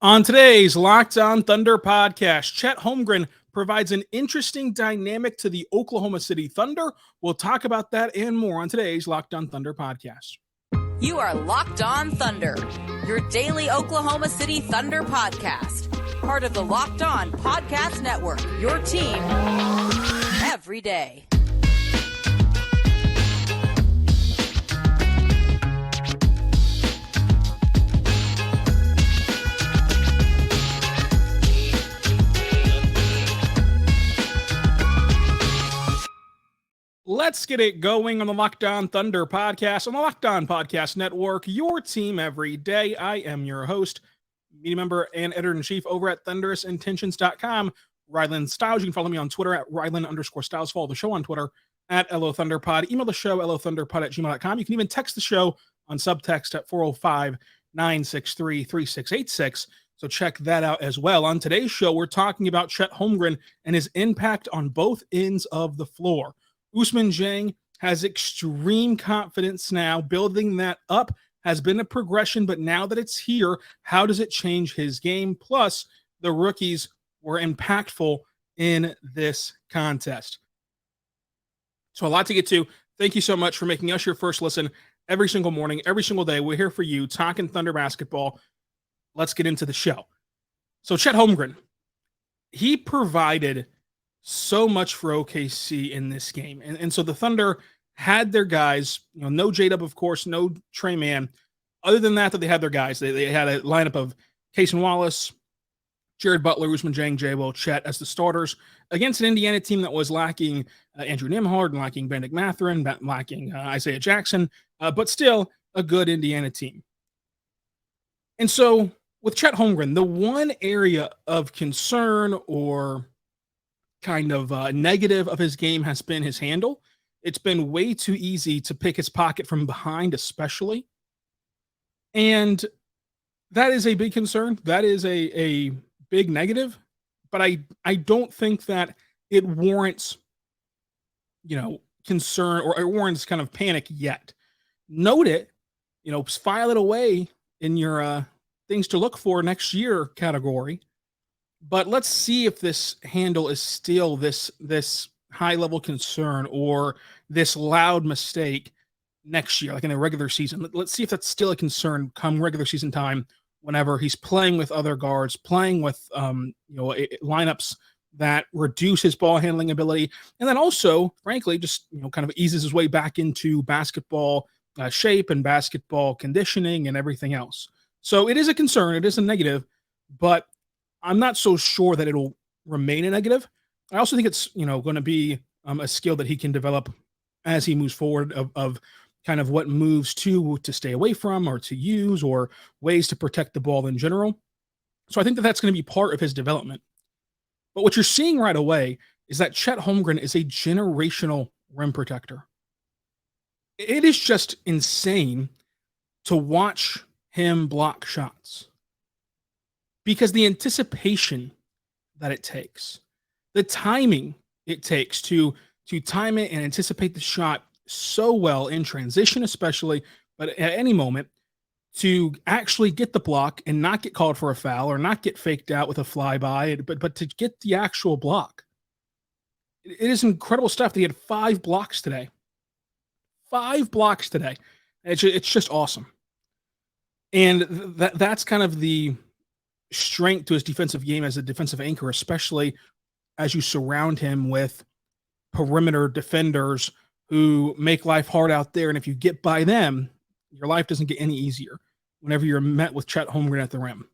On today's Locked On Thunder podcast, Chet Holmgren provides an interesting dynamic to the Oklahoma City Thunder. We'll talk about that and more on today's Locked On Thunder podcast. You are Locked On Thunder, your daily Oklahoma City Thunder podcast. Part of the Locked On Podcast Network, your team every day. Let's get it going on the Locked On Thunder podcast on the Locked On Podcast Network, your team every day. I am your host, media member and editor-in-chief over at thunderousintentions.com, Rylan Stiles. You can follow me on Twitter at Rylan_Stiles. Follow the show on Twitter at LOThunderPod. Email the show, LOThunderPod@gmail.com. You can even text the show on subtext at 405-963-3686. So check that out as well. On today's show, we're talking about Chet Holmgren and his impact on both ends of the floor. Ousmane Dieng has extreme confidence now. Building that up has been a progression, but now that it's here, how does it change his game? Plus, the rookies were impactful in this contest. So a lot to get to. Thank you so much for making us your first listen every single morning, every single day. We're here for you, talking Thunder basketball. Let's get into the show. So Chet Holmgren, he provided so much for OKC in this game. And so the Thunder had their guys, no J-Dub, of course, no Trey Mann. Other than that, they had their guys. They had a lineup of Cason, Wallace, Jared Butler, Ousmane Dieng, J-Will, Chet as the starters against an Indiana team that was lacking Andrew Nembhard and lacking Bennedict Mathurin, lacking Isaiah Jackson, but still a good Indiana team. And so with Chet Holmgren, the one area of concern or kind of negative of his game has been his handle. It's been way too easy to pick his pocket from behind, especially. And that is a big concern. That is a big negative. But I don't think that it warrants, concern or it warrants kind of panic yet. Note it, file it away in your things to look for next year category. But let's see if this handle is still this high-level concern or this loud mistake next year, like in the regular season. Let's see if that's still a concern come regular season time whenever he's playing with other guards, playing with lineups that reduce his ball handling ability, and then also, frankly, just kind of eases his way back into basketball shape and basketball conditioning and everything else. So it is a concern. It is a negative, but I'm not so sure that it'll remain a negative. I also think it's, going to be a skill that he can develop as he moves forward of kind of what moves to stay away from or to use or ways to protect the ball in general. So I think that that's going to be part of his development. But what you're seeing right away is that Chet Holmgren is a generational rim protector. It is just insane to watch him block shots. Because the anticipation that it takes, the timing it takes to time it and anticipate the shot so well in transition especially, but at any moment, to actually get the block and not get called for a foul or not get faked out with a flyby, but to get the actual block. It is incredible stuff. They had 5 blocks today. 5 blocks today. It's just awesome. And that's kind of the strength to his defensive game as a defensive anchor, especially as you surround him with perimeter defenders who make life hard out there. And if you get by them, your life doesn't get any easier whenever you're met with Chet Holmgren at the rim.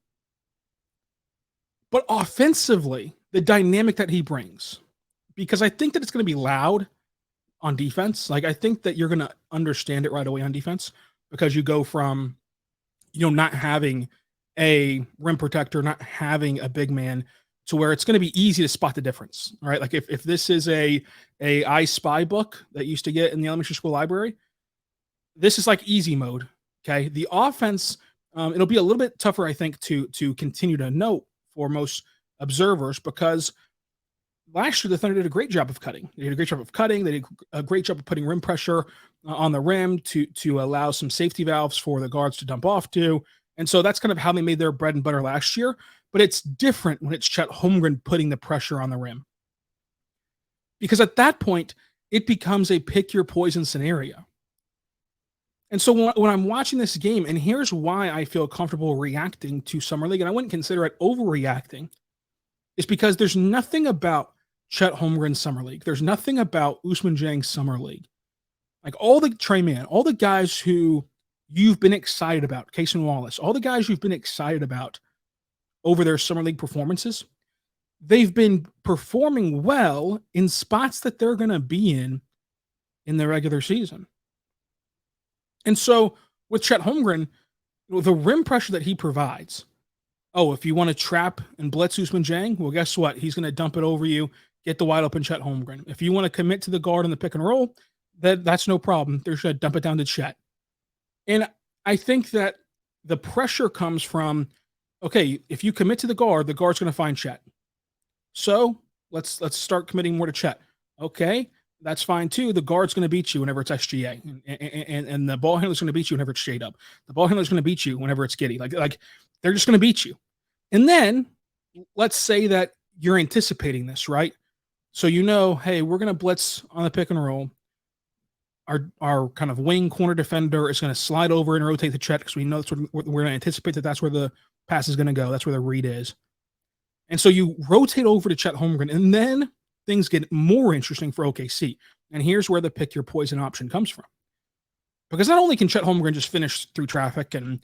But offensively, the dynamic that he brings, because I think that it's going to be loud on defense. Like, I think that you're going to understand it right away on defense because you go from, not having a rim protector, not having a big man, to where it's going to be easy to spot the difference, right? Like if this is a I Spy book that you used to get in the elementary school library, this is like easy mode, okay? The offense, it'll be a little bit tougher, I think, to continue to note for most observers because last year the Thunder did a great job of cutting. They did a great job of cutting. They did a great job of putting rim pressure on the rim to allow some safety valves for the guards to dump off to. And so that's kind of how they made their bread and butter last year. But it's different when it's Chet Holmgren putting the pressure on the rim. Because at that point, it becomes a pick your poison scenario. And so when I'm watching this game, and here's why I feel comfortable reacting to Summer League, and I wouldn't consider it overreacting, is because there's nothing about Chet Holmgren's Summer League. There's nothing about Ousmane Dieng's Summer League. Like all the Trey Man, all the guys who you've been excited about, Cason Wallace, all the guys you've been excited about over their Summer League performances, they've been performing well in spots that they're going to be in the regular season. And so with Chet Holmgren, the rim pressure that he provides, if you want to trap and blitz Ousmane Dieng, well, guess what? He's going to dump it over you, get the wide open Chet Holmgren. If you want to commit to the guard in the pick and roll, that's no problem. They're going to dump it down to Chet. And I think that the pressure comes from, okay, if you commit to the guard's going to find Chet. So let's start committing more to Chet. Okay, that's fine too. The guard's going to beat you whenever it's SGA, and the ball handler's going to beat you whenever it's shade up. The ball handler's going to beat you whenever it's Giddey. Like they're just going to beat you. And then let's say that you're anticipating this, right? So hey, we're going to blitz on the pick and roll. Our kind of wing corner defender is going to slide over and rotate the Chet because we know that's what we're going to anticipate that's where the pass is going to go. That's where the read is. And so you rotate over to Chet Holmgren, and then things get more interesting for OKC. And here's where the pick your poison option comes from. Because not only can Chet Holmgren just finish through traffic and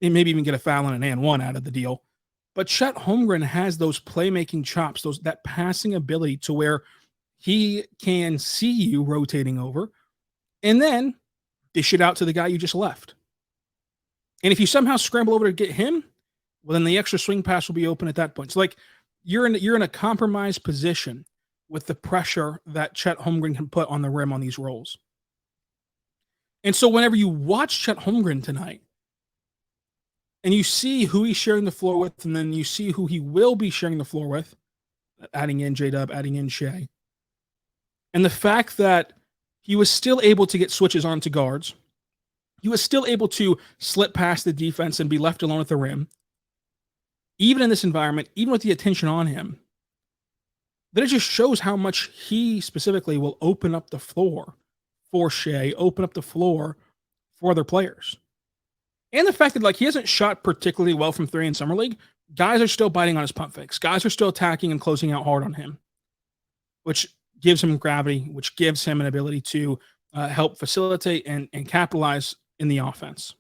maybe even get a foul and an and one out of the deal, but Chet Holmgren has those playmaking chops, that passing ability to where he can see you rotating over and then dish it out to the guy you just left. And if you somehow scramble over to get him, well, then the extra swing pass will be open at that point. So you're in a compromised position with the pressure that Chet Holmgren can put on the rim on these rolls. And so whenever you watch Chet Holmgren tonight and you see who he's sharing the floor with, and then you see who he will be sharing the floor with, adding in J-Dub, adding in Shai, and the fact that he was still able to get switches onto guards, he was still able to slip past the defense and be left alone at the rim, even in this environment, even with the attention on him, that it just shows how much he specifically will open up the floor for Shai, open up the floor for other players. And the fact that he hasn't shot particularly well from three in Summer League, guys are still biting on his pump fakes. Guys are still attacking and closing out hard on him, which gives him gravity, which gives him an ability to help facilitate and capitalize in the offense.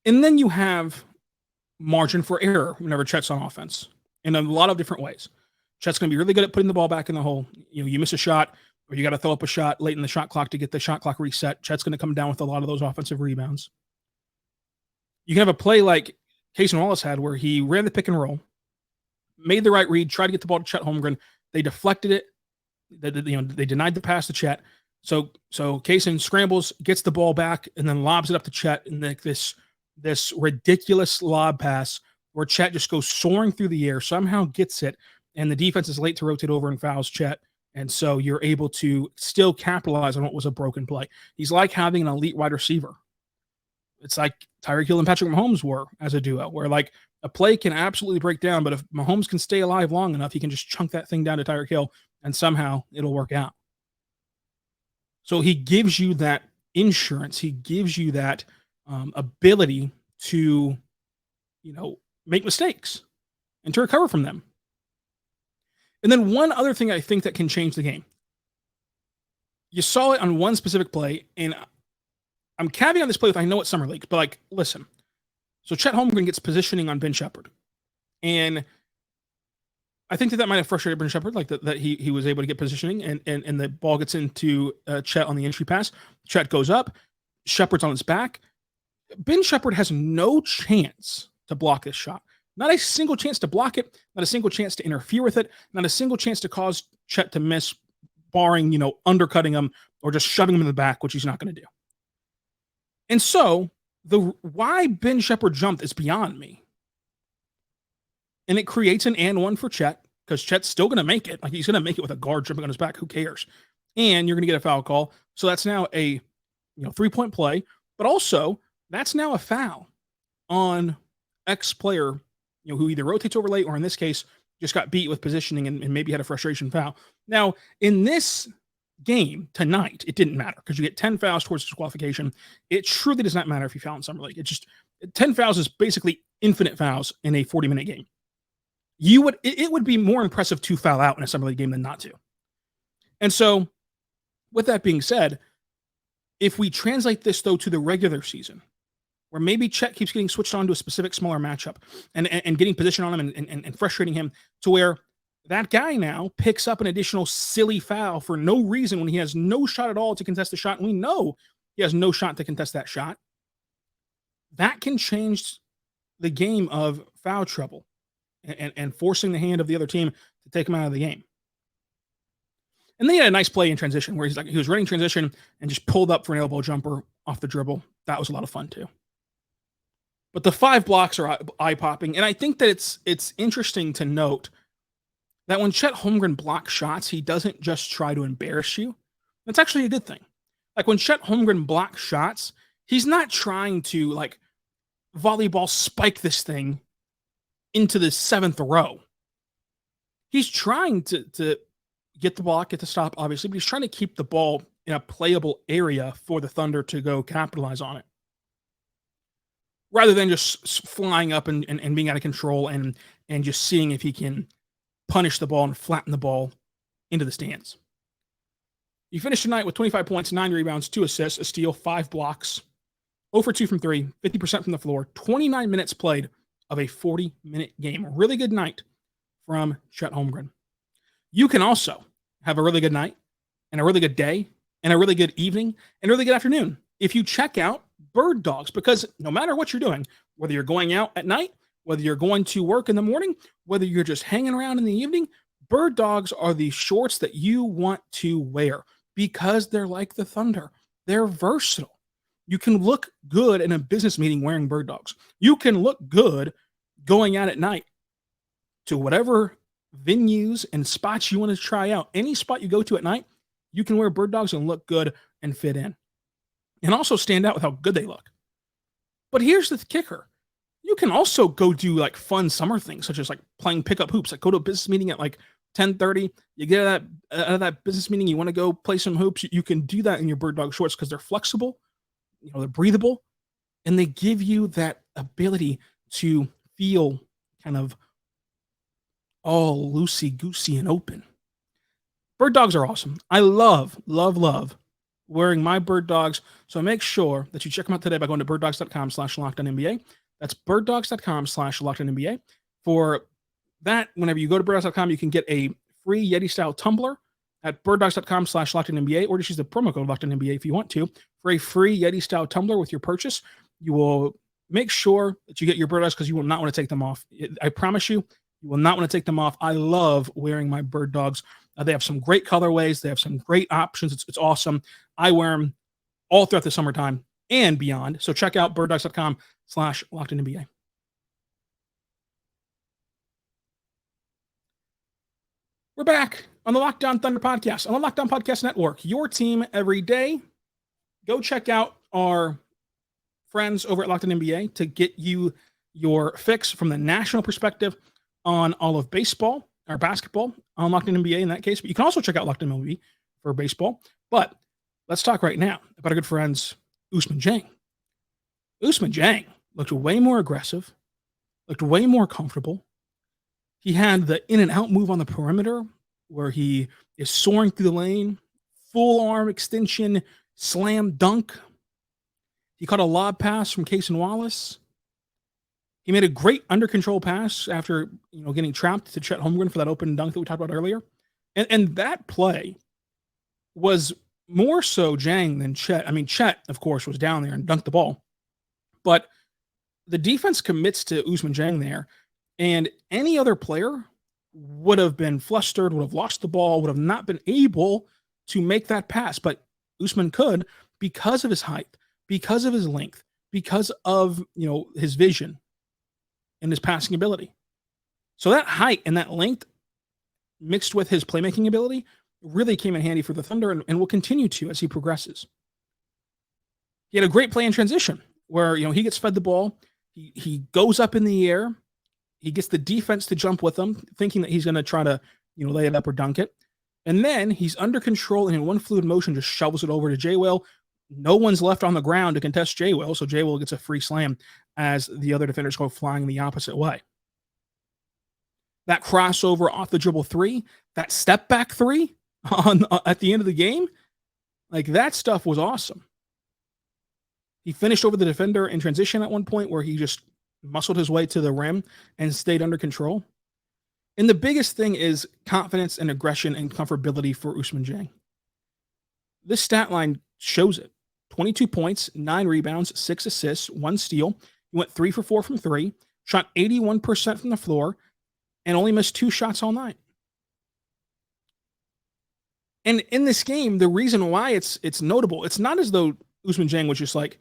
And then you have margin for error whenever Chet's on offense in a lot of different ways. Chet's going to be really good at putting the ball back in the hole. You miss a shot or you got to throw up a shot late in the shot clock to get the shot clock reset. Chet's going to come down with a lot of those offensive rebounds. You can have a play like Cason Wallace had where he ran the pick and roll, made the right read, tried to get the ball to Chet Holmgren. They deflected it. They denied the pass to Chet. So Cason scrambles, gets the ball back, and then lobs it up to Chet in this ridiculous lob pass where Chet just goes soaring through the air, somehow gets it, and the defense is late to rotate over and fouls Chet. And so you're able to still capitalize on what was a broken play. He's like having an elite wide receiver. It's like Tyreek Hill and Patrick Mahomes were as a duo, where a play can absolutely break down, but if Mahomes can stay alive long enough, he can just chunk that thing down to Tyreek Hill, and somehow it'll work out. So he gives you that insurance. He gives you that ability to, make mistakes and to recover from them. And then one other thing I think that can change the game. You saw it on one specific play, and I'm caveating this play with I know it's Summer League, but listen. So Chet Holmgren gets positioning on Ben Shepherd. And I think that might have frustrated Ben Shepherd, that he was able to get positioning and the ball gets into Chet on the entry pass. Chet goes up. Shepherd's on his back. Ben Shepherd has no chance to block this shot. Not a single chance to block it, not a single chance to interfere with it, not a single chance to cause Chet to miss, barring, undercutting him or just shoving him in the back, which he's not going to do. And so why Ben Shepherd jumped is beyond me. And it creates an and one for Chet because Chet's still going to make it. He's going to make it with a guard jumping on his back. Who cares? And you're going to get a foul call. So that's now a 3-point play. But also, That's now a foul on X player, who either rotates over late or in this case just got beat with positioning and maybe had a frustration foul. Now, in this game tonight, it didn't matter because you get 10 fouls towards disqualification. It truly does not matter if you foul in summer league. It just 10 fouls is basically infinite fouls in a 40-minute game. It would be more impressive to foul out in a summer league game than not to. And so, with that being said, if we translate this though to the regular season, where maybe Chet keeps getting switched on to a specific smaller matchup and getting position on him and frustrating him to where that guy now picks up an additional silly foul for no reason when he has no shot at all to contest the shot. And we know he has no shot to contest that shot. That can change the game of foul trouble and forcing the hand of the other team to take him out of the game. And then he had a nice play in transition where he was running transition and just pulled up for an elbow jumper off the dribble. That was a lot of fun too. But the 5 blocks are eye-popping, and I think that it's interesting to note that when Chet Holmgren blocks shots, he doesn't just try to embarrass you. That's actually a good thing. Like when Chet Holmgren blocks shots, he's not trying to like volleyball spike this thing into the 7th row. He's trying to get the block, get the stop, obviously, but he's trying to keep the ball in a playable area for the Thunder to go capitalize on it, rather than just flying up and being out of control and just seeing if he can punish the ball and flatten the ball into the stands. He finished tonight with 25 points, 9 rebounds, 2 assists, a steal, 5 blocks, 0 for 2 from 3, 50% from the floor, 29 minutes played of a 40-minute game. A really good night from Chet Holmgren. You can also have a really good night and a really good day and a really good evening and a really good afternoon if you check out Birddogs, because no matter what you're doing, whether you're going out at night, whether you're going to work in the morning, whether you're just hanging around in the evening, Birddogs are the shorts that you want to wear because they're like the Thunder. They're versatile. You can look good in a business meeting wearing Birddogs. You can look good going out at night to whatever venues and spots you want to try out. Any spot you go to at night, you can wear Birddogs and look good and fit in. And also stand out with how good they look. But here's the kicker. You can also go do like fun summer things, such as like playing pickup hoops. Like go to a business meeting at like 10:30. You get out of that business meeting, you want to go play some hoops. You can do that in your Birddog shorts because they're flexible, they're breathable, and they give you that ability to feel kind of all loosey-goosey and open. Birddogs are awesome. I love wearing my Birddogs. So make sure that you check them out today by going to birddogs.com/LockedOnNBA. That's birddogs.com/LockedOnNBA. For that, whenever you go to birddogs.com, you can get a free Yeti-style tumbler at birddogs.com/LockedOnNBA, or just use the promo code LockedOnNBA if you want to for a free Yeti-style tumbler with your purchase. You will make sure that you get your Birddogs because you will not want to take them off. I promise you, you will not want to take them off. I love wearing my Birddogs. They have some great colorways. They have some great options. It's awesome. I wear them all throughout the summertime and beyond. So check out birddogs.com/LockedOnNBA. We're back on the Locked On Thunder podcast, on the Locked On Podcast Network, your team every day. Go check out our friends over at Locked On NBA to get you your fix from the national perspective on all of baseball or basketball on Locked On NBA in that case. But you can also check out Locked On MLB for baseball. But let's talk right now about our good friends, Ousmane Dieng. Ousmane Dieng looked way more aggressive, looked way more comfortable. He had the in and out move on the perimeter where he is soaring through the lane, full arm extension, slam dunk. He caught a lob pass from Cason Wallace. He made a great under control pass after getting trapped to Chet Holmgren for that open dunk that we talked about earlier. And that play was more so Dieng than Chet. I mean, Chet, of course, was down there and dunked the ball. But the defense commits to Ousmane Dieng there. And any other player would have been flustered, would have lost the ball, would have not been able to make that pass. But Ousmane could because of his height, because of his length, because of his vision and his passing ability. So that height and that length mixed with his playmaking ability really came in handy for the Thunder and will continue to as he progresses. He had a great play in transition where, he gets fed the ball. He goes up in the air. He gets the defense to jump with him, thinking that he's going to try to, lay it up or dunk it. And then he's under control and in one fluid motion just shovels it over to J-Will. No one's left on the ground to contest J-Will, so J-Will gets a free slam as the other defenders go flying the opposite way. That crossover off the dribble three, that step back three at the end of the game, like that stuff was awesome. He finished over the defender in transition at one point where he just muscled his way to the rim and stayed under control. And the biggest thing is confidence and aggression and comfortability for Ousmane Dieng. This stat line shows it. 22 points, 9 rebounds, 6 assists, 1 steal. He went 3 for 4 from 3, shot 81% from the floor, and only missed 2 shots all night. And in this game, the reason why it's notable, it's not as though Ousmane Dieng was just like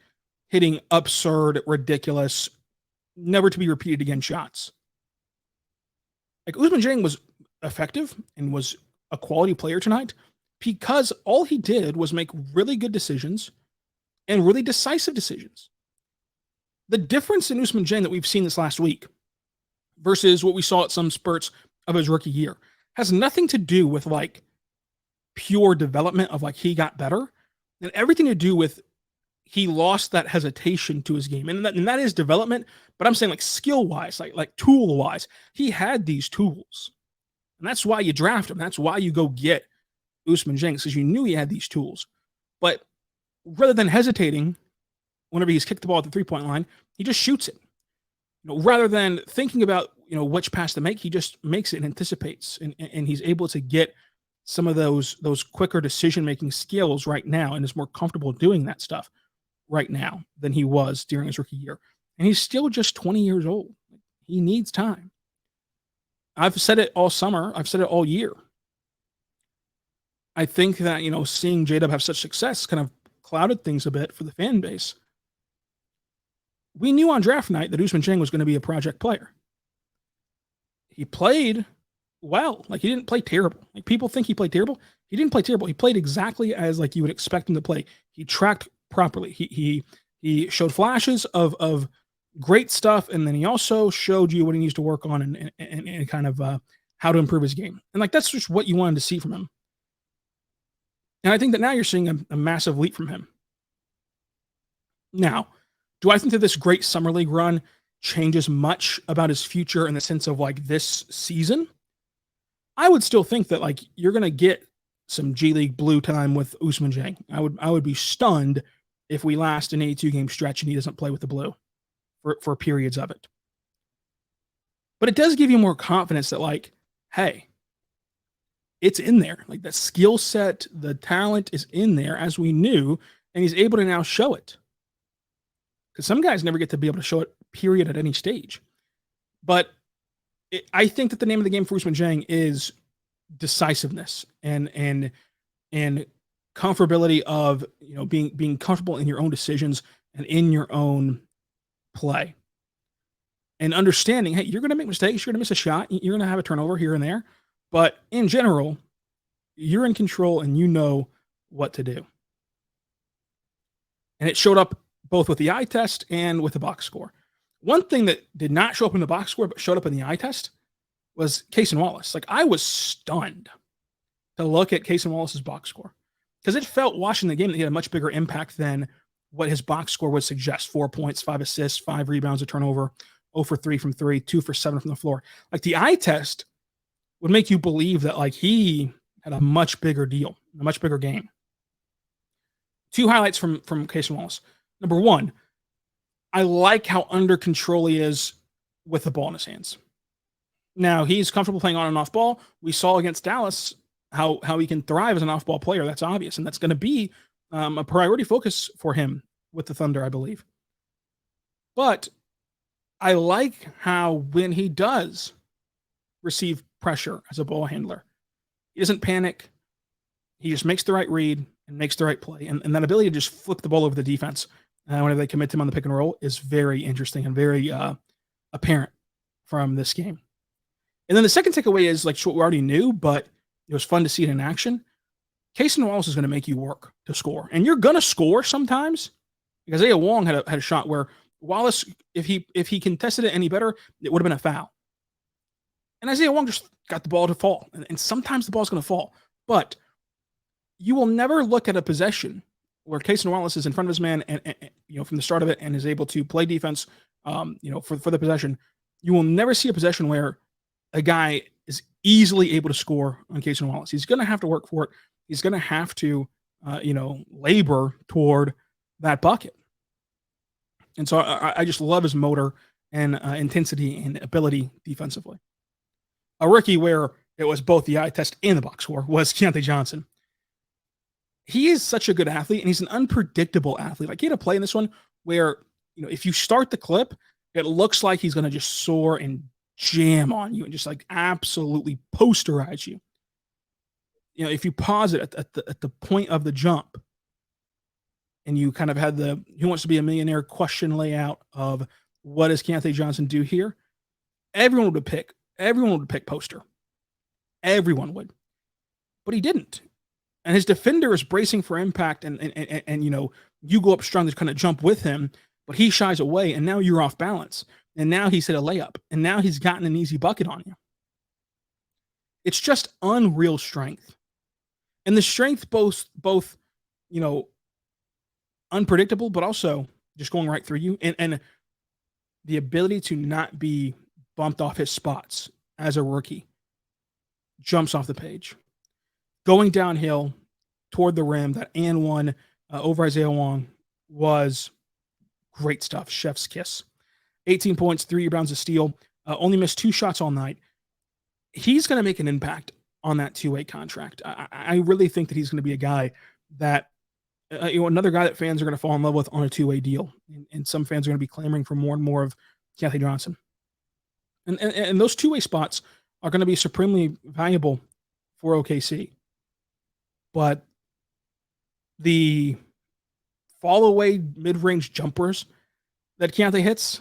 hitting absurd, ridiculous, never to be repeated again shots. Like Ousmane Dieng was effective and was a quality player tonight because all he did was make really good decisions and really decisive decisions. The difference in Ousmane Dieng that we've seen this last week versus what we saw at some spurts of his rookie year has nothing to do with like pure development of like he got better, and everything to do with he lost that hesitation to his game. And that is development, but I'm saying like skill-wise, like tool-wise, he had these tools. And that's why you draft him. That's why you go get Ousmane Dieng, because you knew he had these tools. But rather than hesitating whenever he's kicked the ball at the three-point line, he just shoots it. Rather than thinking about, which pass to make, he just makes it and anticipates. And he's able to get some of those quicker decision-making skills right now and is more comfortable doing that stuff right now than he was during his rookie year. And he's still just 20 years old. He needs time. I've said it all summer. I've said it all year. I think that, seeing J-Dub have such success kind of clouded things a bit for the fan base. We knew on draft night that Ousmane Dieng was going to be a project player. He played well. Like, he didn't play terrible. Like, people think he played terrible. He didn't play terrible. He played exactly as like you would expect him to play. He tracked properly. He showed flashes of great stuff, and then he also showed you what he needs to work on and kind of how to improve his game. And like that's just what you wanted to see from him. And I think that now you're seeing a massive leap from him. Now, do I think that this great summer league run changes much about his future in the sense of like this season? I would still think that like you're going to get some G League blue time with Ousmane Dieng. I would be stunned if we last an 82 game stretch and he doesn't play with the blue for periods of it. But it does give you more confidence that like, hey, it's in there. Like the skill set, the talent is in there as we knew, and he's able to now show it. Because some guys never get to be able to show it, period, at any stage. But I think that the name of the game for Ousmane Dieng is decisiveness and comfortability of being comfortable in your own decisions and in your own play. And understanding, hey, you're going to make mistakes, you're going to miss a shot, you're going to have a turnover here and there. But in general, you're in control and you know what to do. And it showed up both with the eye test and with the box score. One thing that did not show up in the box score but showed up in the eye test was Cason Wallace. Like, I was stunned to look at Cason Wallace's box score because it felt watching the game that he had a much bigger impact than what his box score would suggest. 4 points, 5 assists, 5 rebounds, a turnover, 0 for 3 from 3, 2 for 7 from the floor. Like, the eye test would make you believe that like he had a much bigger deal, a much bigger game. 2 highlights from Cason Wallace. Number 1, I like how under control he is with the ball in his hands. Now, he's comfortable playing on and off ball. We saw against Dallas how he can thrive as an off-ball player. That's obvious, and that's going to be a priority focus for him with the Thunder, I believe. But I like how when he does receive pressure as a ball handler, he doesn't panic. He just makes the right read and makes the right play. And that ability to just flip the ball over the defense whenever they commit to him on the pick and roll is very interesting and very apparent from this game. And then the second takeaway is like what we already knew, but it was fun to see it in action. Cason Wallace is going to make you work to score. And you're going to score sometimes. Like Isaiah Wong had a shot where Wallace, if he contested it any better, it would have been a foul. And Isaiah Wong just got the ball to fall. And sometimes the ball's going to fall. But you will never look at a possession where Cason Wallace is in front of his man and from the start of it and is able to play defense for the possession. You will never see a possession where a guy is easily able to score on Cason Wallace. He's going to have to work for it. He's going to have to labor toward that bucket. And so I just love his motor and intensity and ability defensively. A rookie where it was both the eye test and the box score was Keyontae Johnson. He is such a good athlete, and he's an unpredictable athlete. Like, he had a play in this one where, if you start the clip, it looks like he's going to just soar and jam on you and just like absolutely posterize you. If you pause it at the point of the jump and you kind of had the Who Wants to Be a Millionaire question layout of what does Keyontae Johnson do here, everyone would pick poster. Everyone would. But he didn't. And his defender is bracing for impact and you go up strong to kind of jump with him, but he shies away and now you're off balance. And now he's hit a layup and now he's gotten an easy bucket on you. It's just unreal strength. And the strength both unpredictable, but also just going right through you and the ability to not be bumped off his spots as a rookie jumps off the page. Going downhill toward the rim, that and one over Isaiah Wong was great stuff. Chef's kiss. 18 points, 3 rebounds, a steal. Only missed 2 shots all night. He's going to make an impact on that 2-way contract. I really think that he's going to be a guy that, another guy that fans are going to fall in love with on a 2-way deal. And some fans are going to be clamoring for more and more of Keyontae Johnson. And those 2-way spots are going to be supremely valuable for OKC. But the fall away mid-range jumpers that Keyontae hits,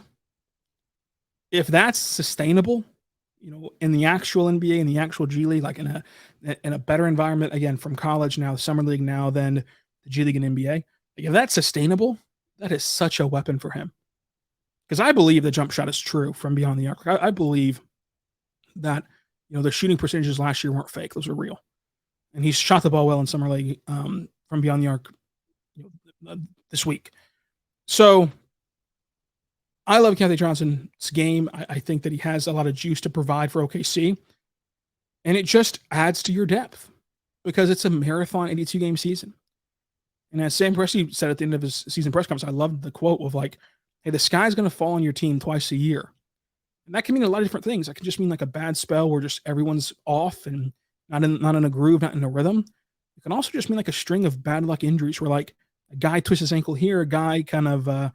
if that's sustainable, in the actual NBA, in the actual G League, like in a better environment, again, from college now, Summer League now, then the G League and NBA, like if that's sustainable, that is such a weapon for him. Because I believe the jump shot is true from beyond the arc. I believe that, the shooting percentages last year weren't fake. Those were real. And he's shot the ball well in Summer League from beyond the arc this week. So I love Keyontae Johnson's game. I think that he has a lot of juice to provide for OKC. And it just adds to your depth because it's a marathon 82-game season. And as Sam Presti said at the end of his season press conference, I loved the quote of like, hey, the sky's going to fall on your team twice a year. And that can mean a lot of different things. That can just mean like a bad spell where just everyone's off and not in a groove, not in a rhythm. It can also just mean like a string of bad luck injuries where like a guy twists his ankle here, a guy kind of,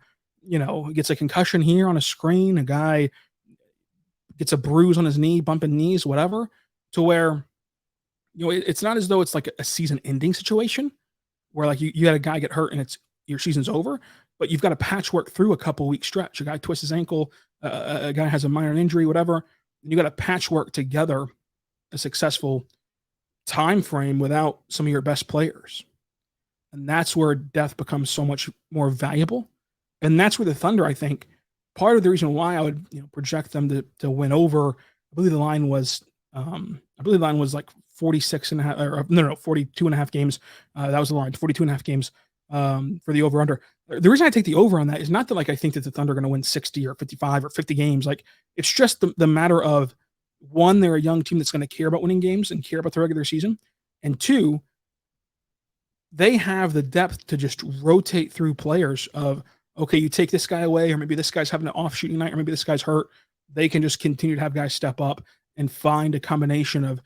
gets a concussion here on a screen, a guy gets a bruise on his knee, bumping knees, whatever, to where, it's not as though it's like a season ending situation where like you had a guy get hurt and your season's over, but you've got to patchwork through a couple week stretch. A guy twists his ankle, a guy has a minor injury, whatever, and you got to patchwork together a successful time frame without some of your best players. And that's where depth becomes so much more valuable. And that's where the Thunder, I think, part of the reason why I would project them to win over, I believe the line was like 46 and a half, or no, 42 and a half games. That was the line, 42 and a half games for the over under. The reason I take the over on that is not that like I think that the Thunder are going to win 60 or 55 or 50 games. Like it's just the matter of, one, they're a young team that's going to care about winning games and care about the regular season. And two, they have the depth to just rotate through players of, okay, you take this guy away, or maybe this guy's having an off shooting night, or maybe this guy's hurt. They can just continue to have guys step up and find a combination of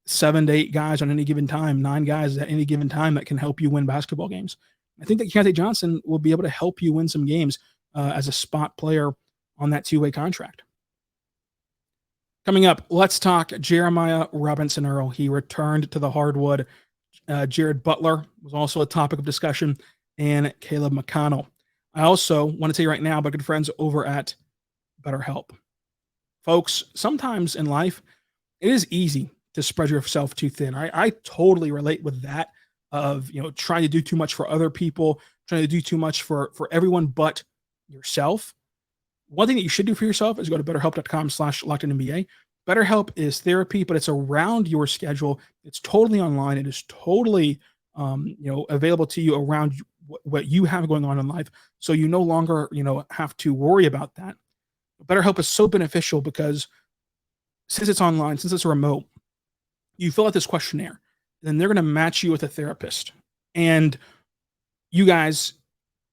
7 to 8 guys on any given time, 9 guys at any given time that can help you win basketball games. I think that Keyontae Johnson will be able to help you win some games as a spot player on that 2-way contract. Coming up, let's talk Jeremiah Robinson-Earl. He returned to the hardwood. Jared Butler was also a topic of discussion, and Caleb McConnell. I also want to tell you right now about good friends over at BetterHelp. Folks, sometimes in life, it is easy to spread yourself too thin. I totally relate with that. of, trying to do too much for other people, trying to do too much for everyone but yourself. One thing that you should do for yourself is go to betterhelp.com/LockedOnNBA. BetterHelp is therapy, but it's around your schedule. It's totally online. It is totally, available to you around what you have going on in life. So you no longer, have to worry about that. BetterHelp is so beneficial because since it's online, since it's remote, you fill out this questionnaire, then they're going to match you with a therapist. And you guys,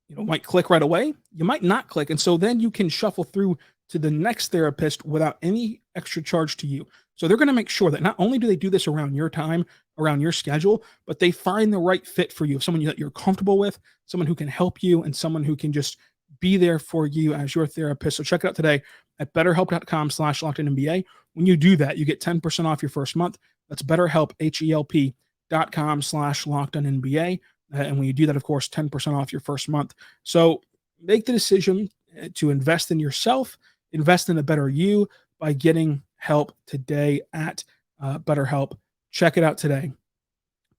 might click right away. You might not click. And so then you can shuffle through to the next therapist without any extra charge to you. So they're going to make sure that not only do they do this around your time, around your schedule, but they find the right fit for you, someone that you're comfortable with, someone who can help you, and someone who can just be there for you as your therapist. So check it out today at betterhelp.com/LockedOnNBA. When you do that, you get 10% off your first month. That's BetterHelp, HELP.com/LockedOnNBA. And when you do that, of course, 10% off your first month. So make the decision to invest in yourself, invest in a better you by getting help today at BetterHelp. Check it out today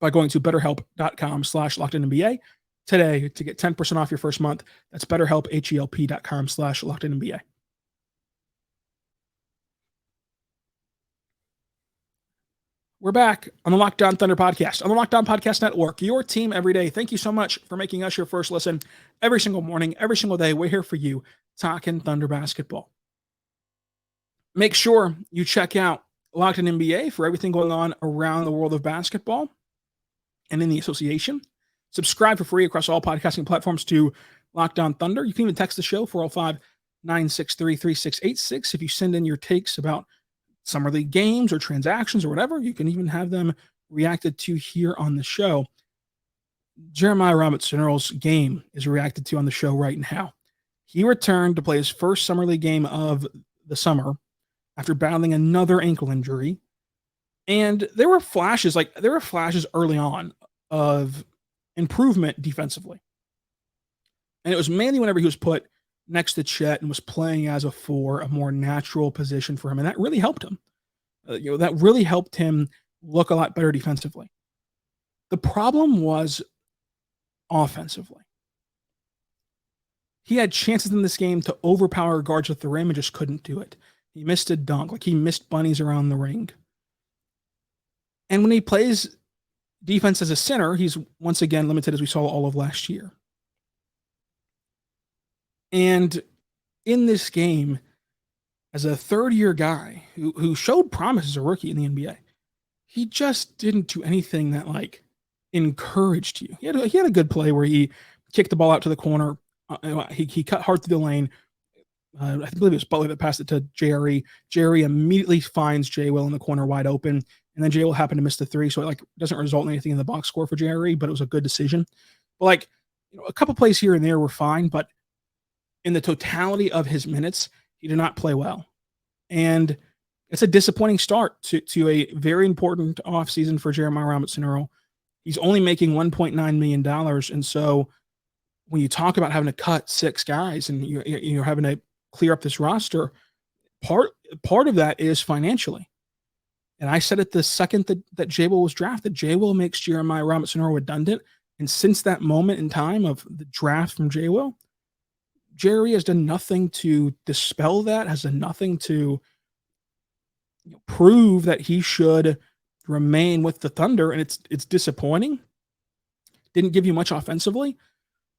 by going to betterhelp.com/LockedOnNBA today to get 10% off your first month. That's BetterHelp, HELP.com/LockedOnNBA. We're back on the Locked On Thunder podcast, on the Locked On Podcast Network, your team every day. Thank you so much for making us your first listen every single morning, every single day. We're here for you, talking Thunder basketball. Make sure you check out Locked On NBA for everything going on around the world of basketball and in the association. Subscribe for free across all podcasting platforms to Locked On Thunder. You can even text the show 405-963-3686. If you send in your takes about summer league games or transactions or whatever, you can even have them reacted to here on the show. Jeremiah Robinson-Earl's game is reacted to on the show right now. He returned to play his first summer league game of the summer after battling another ankle injury. And there were flashes early on of improvement defensively. And it was mainly whenever he was put next to Chet and was playing as a 4, a more natural position for him. And that really helped him. That really helped him look a lot better defensively. The problem was offensively. He had chances in this game to overpower guards with the rim and just couldn't do it. He missed a dunk, he missed bunnies around the ring. And when he plays defense as a center, he's once again limited, as we saw all of last year. And in this game, as a third-year guy who showed promise as a rookie in the NBA, he just didn't do anything that encouraged you. He had a good play where he kicked the ball out to the corner. He cut hard through the lane. I believe it was Butler that passed it to Jerry. Jerry immediately finds Jay Will in the corner wide open, and then Jay Will happened to miss the 3, so it doesn't result in anything in the box score for Jerry, but it was a good decision. But a couple plays here and there were fine, but in the totality of his minutes, he did not play well. And it's a disappointing start to a very important offseason for Jeremiah Robinson-Earl. He's only making $1.9 million. And so when you talk about having to cut 6 guys and you're having to clear up this roster, part of that is financially. And I said it the second that Jay Will was drafted. Jay Will makes Jeremiah Robinson-Earl redundant. And since that moment in time of the draft from Jay Will, Jerry has done nothing to dispel that, has done nothing to prove that he should remain with the Thunder. And it's disappointing. Didn't give you much offensively,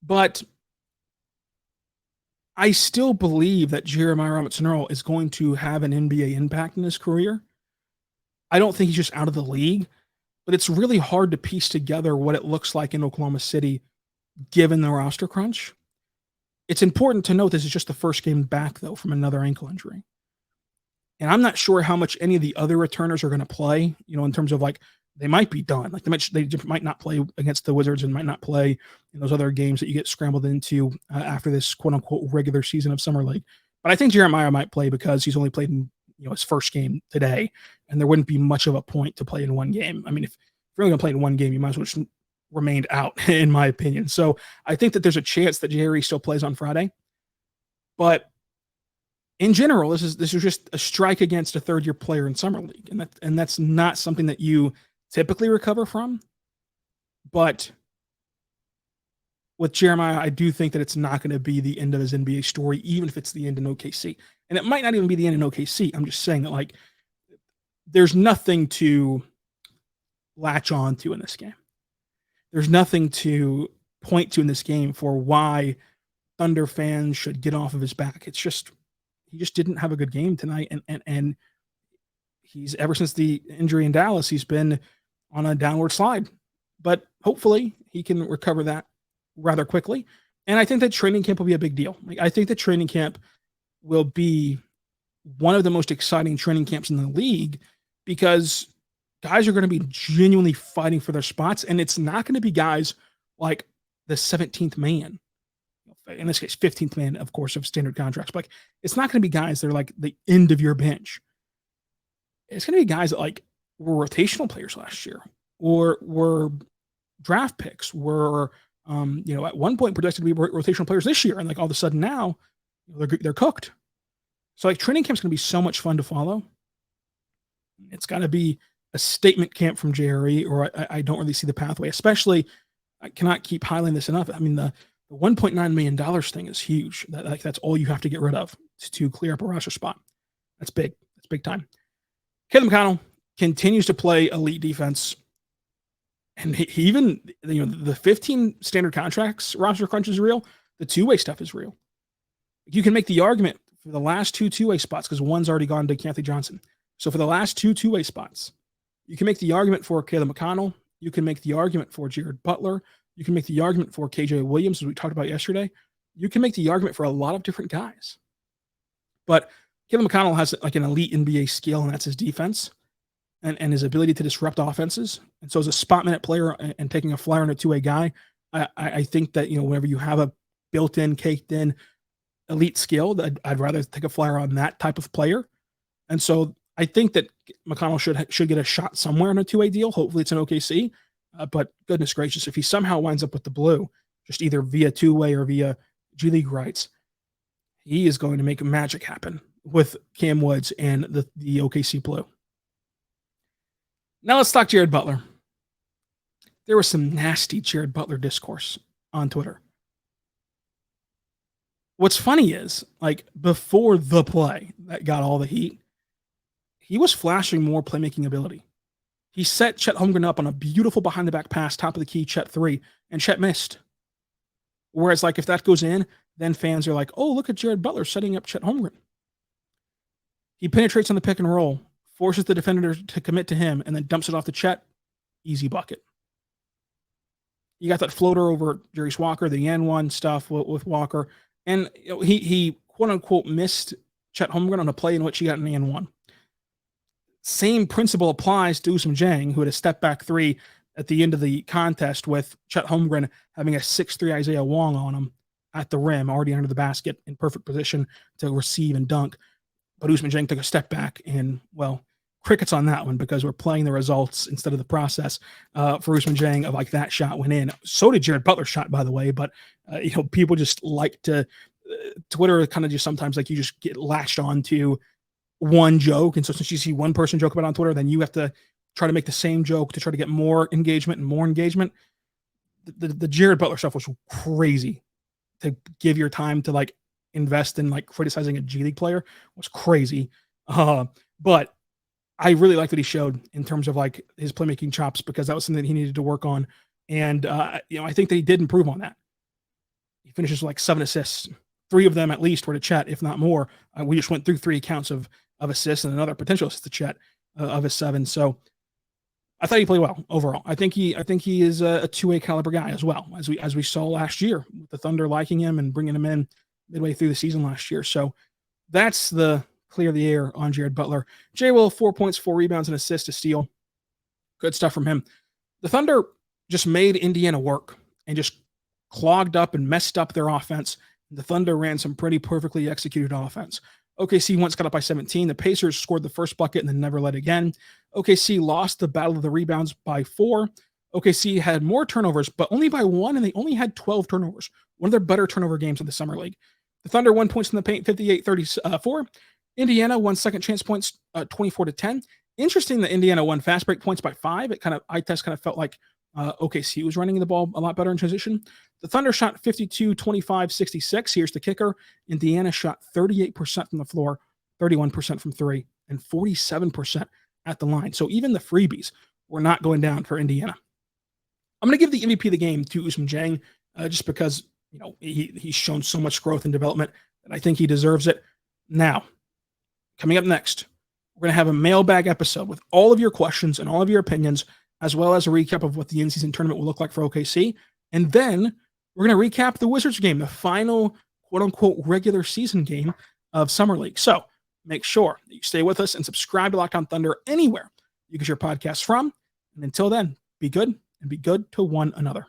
but I still believe that Jeremiah Robinson-Earl is going to have an NBA impact in his career. I don't think he's just out of the league, but it's really hard to piece together what it looks like in Oklahoma City given the roster crunch. It's important to note this is just the first game back, though, from another ankle injury. And I'm not sure how much any of the other returners are going to play, in terms of they might be done. They might not play against the Wizards and might not play in those other games that you get scrambled into after this quote unquote regular season of Summer League. But I think Jeremiah might play because he's only played in his first game today, and there wouldn't be much of a point to play in one game. I mean, if you're only going to play in one game, you might as well just remained out, in my opinion. So I think that there's a chance that Jerry still plays on Friday. But in general, this is just a strike against a third-year player in Summer League, and that's not something that you typically recover from. But with Jeremiah, I do think that it's not going to be the end of his NBA story, even if it's the end in OKC. And it might not even be the end in OKC. I'm just saying that, like, there's nothing to latch on to in this game. There's nothing to point to in this game for why Thunder fans should get off of his back. It's just, he just didn't have a good game tonight. And he's, ever since the injury in Dallas, he's been on a downward slide. But hopefully he can recover that rather quickly. And I think that training camp will be a big deal. Like, I think that training camp will be one of the most exciting training camps in the league, because guys are going to be genuinely fighting for their spots. And it's not going to be guys like the 17th man, in this case, 15th man, of course, of standard contracts. But like, it's not going to be guys that are like the end of your bench. It's going to be guys that like were rotational players last year, or were draft picks, were at one point projected to be rotational players this year, and like all of a sudden now they're cooked. So like training camp's going to be so much fun to follow. It's got to be a statement camp from JRE, or I don't really see the pathway. Especially, I cannot keep highlighting this enough. I mean, the $1.9 million thing is huge. That's all you have to get rid of to clear up a roster spot. That's big. That's big time. Caleb McConnell continues to play elite defense. And he even, the 15 standard contracts roster crunch is real. The two-way stuff is real. You can make the argument for the last two two-way spots, because one's already gone to Keyontae Johnson. So for the last two two-way spots, you can make the argument for Caleb McConnell. You can make the argument for Jared Butler. You can make the argument for KJ Williams, as we talked about yesterday. You can make the argument for a lot of different guys. But Caleb McConnell has like an elite NBA skill, and that's his defense and his ability to disrupt offenses. And so as a spot minute player and taking a flyer on a two-way guy, I think that, whenever you have a built-in, caked-in elite skill, that I'd rather take a flyer on that type of player. And so I think that McConnell should get a shot somewhere on a two-way deal. Hopefully it's an OKC. But goodness gracious, if he somehow winds up with the Blue, just either via two-way or via G League rights, he is going to make magic happen with Cam Woods and the OKC Blue. Now let's talk Jared Butler. There was some nasty Jared Butler discourse on Twitter. What's funny is, like, before the play that got all the heat, he was flashing more playmaking ability. He set Chet Holmgren up on a beautiful behind-the-back pass, top of the key, Chet 3, and Chet missed. Whereas, like, if that goes in, then fans are like, oh, look at Jared Butler setting up Chet Holmgren. He penetrates on the pick and roll, forces the defender to commit to him, and then dumps it off to Chet. Easy bucket. You got that floater over Jarius Walker, the N1 stuff with Walker. And he quote-unquote missed Chet Holmgren on a play in which he got an N1. Same principle applies to Ousmane Dieng, who had a step-back three at the end of the contest, with Chet Holmgren having a 6'3" Isaiah Wong on him at the rim, already under the basket, in perfect position to receive and dunk. But Ousmane Dieng took a step back, and, well, crickets on that one, because we're playing the results instead of the process for Ousmane Dieng of like that shot went in. So did Jared Butler's shot, by the way. But, people just like to Twitter kind of just sometimes like you just get latched on to one joke. And so since you see one person joke about it on Twitter, then you have to try to make the same joke to try to get more engagement and more engagement. The Jared Butler stuff was crazy. To give your time to like invest in like criticizing a G League player was crazy. But I really like what he showed in terms of like his playmaking chops, because that was something that he needed to work on. And, I think that he did improve on that. He finishes with like 7 assists. 3 of them at least were to Chet, if not more. We just went through 3 accounts of assists and another potential assist to Chet of his 7. So I thought he played well overall. I think he is a two-way caliber guy as well, as we saw last year with the Thunder liking him and bringing him in midway through the season last year. So that's the clear the air on Jared Butler. J. Will, 4 points, 4 rebounds, and assist, a steal. Good stuff from him. The Thunder just made Indiana work and just clogged up and messed up their offense. The Thunder ran some pretty perfectly executed offense. OKC once got up by 17. The Pacers scored the first bucket and then never led again. OKC lost the battle of the rebounds by 4. OKC had more turnovers, but only by 1, and they only had 12 turnovers. One of their better turnover games in the Summer League. The Thunder won points in the paint, 58-34. Indiana won second chance points, 24-10. Interesting that Indiana won fast break points by 5. It eye test kind of felt like OKC was running the ball a lot better in transition. The Thunder shot 52, 25, 66. Here's the kicker. Indiana shot 38% from the floor, 31% from three, and 47% at the line. So even the freebies were not going down for Indiana. I'm going to give the MVP of the game to Ousmane Dieng, just because he's shown so much growth and development that I think he deserves it. Now, coming up next, we're going to have a mailbag episode with all of your questions and all of your opinions, as well as a recap of what the in-season tournament will look like for OKC. And then we're going to recap the Wizards game, the final quote-unquote regular season game of Summer League. So make sure that you stay with us and subscribe to Locked On Thunder anywhere you get your podcasts from. And until then, be good and be good to one another.